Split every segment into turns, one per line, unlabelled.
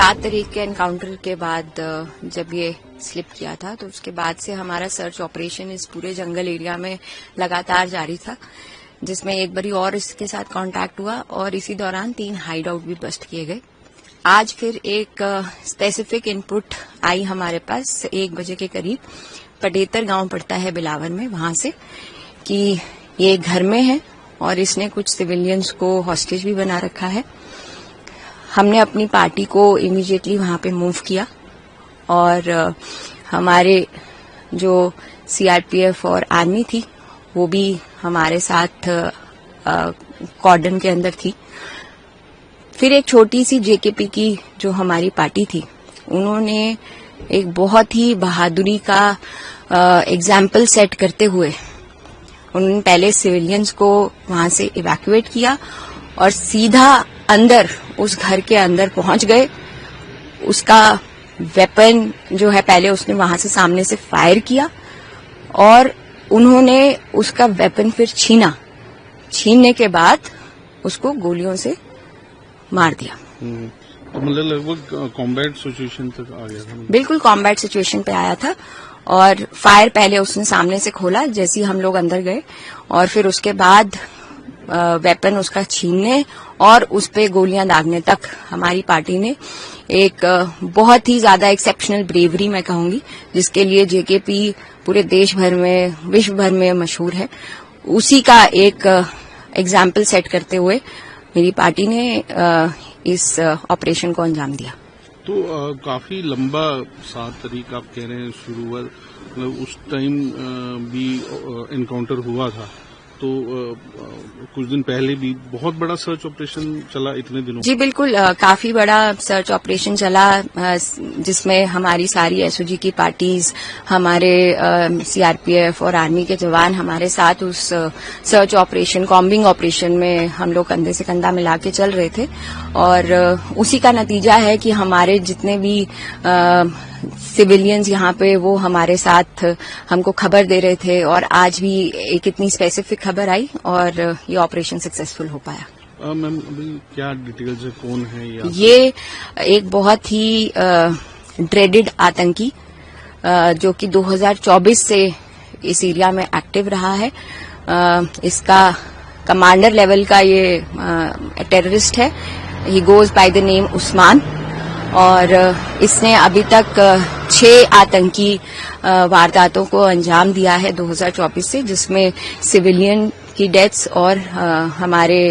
7 तारीख के एनकाउंटर के बाद जब ये स्लिप किया था तो उसके बाद से हमारा सर्च ऑपरेशन इस पूरे जंगल एरिया में लगातार जारी था, जिसमें एक बारी और इसके साथ कांटेक्ट हुआ और इसी दौरान 3 हाइड आउट भी बस्ट किए गए। आज फिर एक स्पेसिफिक इनपुट आई हमारे पास 1 बजे के करीब, पटेतर गांव पड़ता है बिलावर में, वहां से कि ये घर में है और इसने कुछ सिविलियंस को हॉस्टेज भी बना रखा है। हमने अपनी पार्टी को इमीडिएटली वहां पे मूव किया और हमारे जो सीआरपीएफ और आर्मी थी वो भी हमारे साथ कॉर्डन के अंदर थी। फिर एक छोटी सी जेकेपी की जो हमारी पार्टी थी, उन्होंने एक बहुत ही बहादुरी का एग्जाम्पल सेट करते हुए उन्होंने पहले सिविलियंस को वहां से इवैक्यूएट किया और सीधा अंदर उस घर के अंदर पहुंच गए। उसका वेपन जो है पहले उसने वहां से सामने से फायर किया और उन्होंने उसका वेपन फिर छीनने के बाद उसको गोलियों से मार दिया।
मतलब लगभग कॉम्बैट सिचुएशन तक आ गया था।
बिल्कुल कॉम्बैट सिचुएशन पे आया था और फायर पहले उसने सामने से खोला जैसे ही हम लोग अंदर गए और फिर उसके बाद वेपन उसका छीनने और उस पे गोलियां दागने तक हमारी पार्टी ने एक बहुत ही ज्यादा एक्सेप्शनल ब्रेवरी मैं कहूंगी, जिसके लिए जेकेपी पूरे देश भर में, विश्व भर में मशहूर है, उसी का एक एग्जाम्पल सेट करते हुए मेरी पार्टी ने इस ऑपरेशन को अंजाम दिया।
तो काफी लंबा 7 तारीख आप कह रहे हैं शुरू हुआ, मतलब उस टाइम भी एनकाउंटर हुआ था, तो कुछ दिन पहले भी बहुत बड़ा सर्च ऑपरेशन चला इतने दिनों।
जी बिल्कुल, काफी बड़ा सर्च ऑपरेशन चला जिसमें हमारी सारी एसओजी की पार्टीज, हमारे सीआरपीएफ और आर्मी के जवान हमारे साथ उस सर्च ऑपरेशन, कॉम्बिंग ऑपरेशन में हम लोग कंधे से कंधा मिला के चल रहे थे और उसी का नतीजा है कि हमारे जितने भी सिविलियंस यहाँ पे वो हमारे साथ हमको खबर दे रहे थे और आज भी एक इतनी स्पेसिफिक खबर आई और ये ऑपरेशन सक्सेसफुल हो पाया।
मैम अभी क्या डिटेल्स है, कौन है
ये एक बहुत ही ड्रेडेड आतंकी जो कि 2024 से इस एरिया में एक्टिव रहा है। इसका कमांडर लेवल का ये टेररिस्ट है, he goes by the name Usman और इसने अभी तक 6 आतंकी वारदातों को अंजाम दिया है 2024 से, जिसमें सिविलियन की डेथ्स और हमारे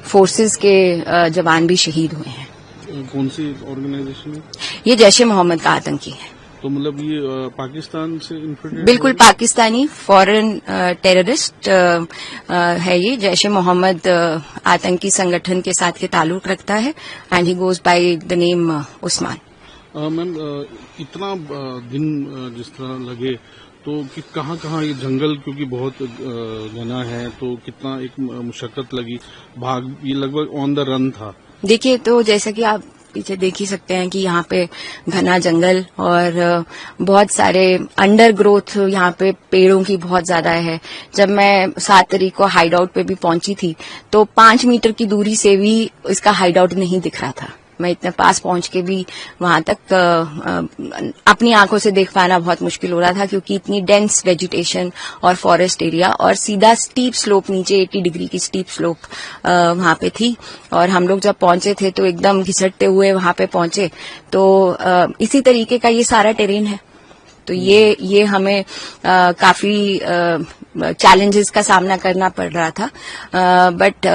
फोर्सेस के जवान भी शहीद हुए हैं।
कौन सी ऑर्गेनाइजेशन है?
ये जैश ए मोहम्मद का आतंकी है।
तो मतलब ये पाकिस्तान से इन्फिल्ट्रेट?
बिल्कुल पाकिस्तानी फॉरेन टेररिस्ट है ये। जैश ए मोहम्मद आतंकी संगठन के साथ ये ताल्लुक रखता है and he goes by the name Usman.
Ma'am इतना दिन जिस तरह लगे तो कि कहाँ ये जंगल क्योंकि बहुत घना है, तो कितना एक मुशक्कत लगी, भाग ये लगभग ऑन द रन था।
देखिए, तो जैसा कि आप पीछे देख ही सकते हैं कि यहाँ पे घना जंगल और बहुत सारे अंडर ग्रोथ यहाँ पे पेड़ों की बहुत ज्यादा है। जब मैं 7 तारीख को हाइड आउट पे भी पहुंची थी तो 5 मीटर की दूरी से भी इसका हाइड आउट नहीं दिख रहा था। मैं इतने पास पहुंच के भी वहां तक अपनी आंखों से देख पाना बहुत मुश्किल हो रहा था क्योंकि इतनी डेंस वेजिटेशन और फॉरेस्ट एरिया और सीधा स्टीप स्लोप, नीचे 80 डिग्री की स्टीप स्लोप वहां पे थी और हम लोग जब पहुंचे थे तो एकदम घिसटते हुए वहां पे पहुंचे। तो इसी तरीके का ये सारा टेरेन है, तो ये हमें काफी चैलेंजेस का सामना करना पड़ रहा था, बट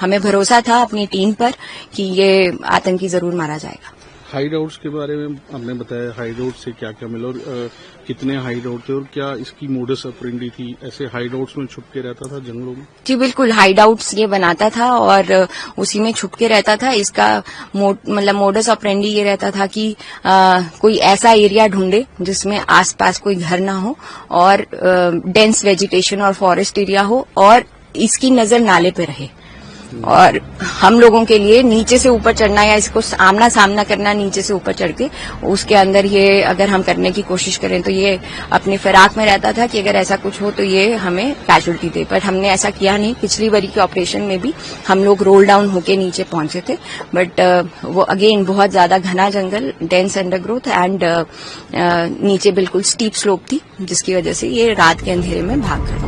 हमें भरोसा था अपनी टीम पर कि ये आतंकी जरूर मारा जाएगा।
हाइड आउट्स के बारे में आपने बताया, हाइड आउट से क्या क्या मिला और कितने हाइड आउट थे और क्या इसकी मोडस ऑपरेंडी थी? ऐसे हाइड आउट्स में छुप के रहता था जंगलों में?
जी बिल्कुल, हाइड आउट्स ये बनाता था और उसी में छुप के रहता था। इसका मतलब मोडस ऑपरेंडी ये रहता था कि कोई ऐसा एरिया ढूंढे जिसमें आसपास कोई घर ना हो और डेंस वेजिटेशन और फॉरेस्ट एरिया हो और इसकी नजर नाले पे रहे। और हम लोगों के लिए नीचे से ऊपर चढ़ना या इसको आमना सामना करना नीचे से ऊपर चढ़ के, उसके अंदर ये अगर हम करने की कोशिश करें तो ये अपनी फिराक में रहता था कि अगर ऐसा कुछ हो तो ये हमें कैजुअल्टी दे, बट हमने ऐसा किया नहीं। पिछली बारी के ऑपरेशन में भी हम लोग रोल डाउन होके नीचे पहुंचे थे, बट वो अगेन बहुत ज्यादा घना जंगल, डेंस अंडरग्रोथ एंड नीचे बिल्कुल स्टीप स्लोप थी, जिसकी वजह से ये रात के अंधेरे में भाग गए।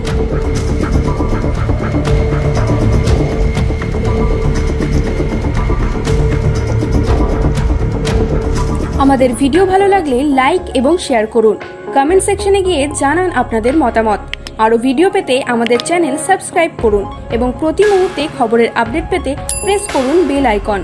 আমাদের ভিডিও ভালো লাগলে লাইক এবং শেয়ার করুন, কমেন্ট সেকশনে গিয়ে জানান আপনাদের মতামত। আরও ভিডিও পেতে আমাদের চ্যানেল সাবস্ক্রাইব করুন এবং প্রতি মুহূর্তে খবরের আপডেট পেতে প্রেস করুন বেল আইকন।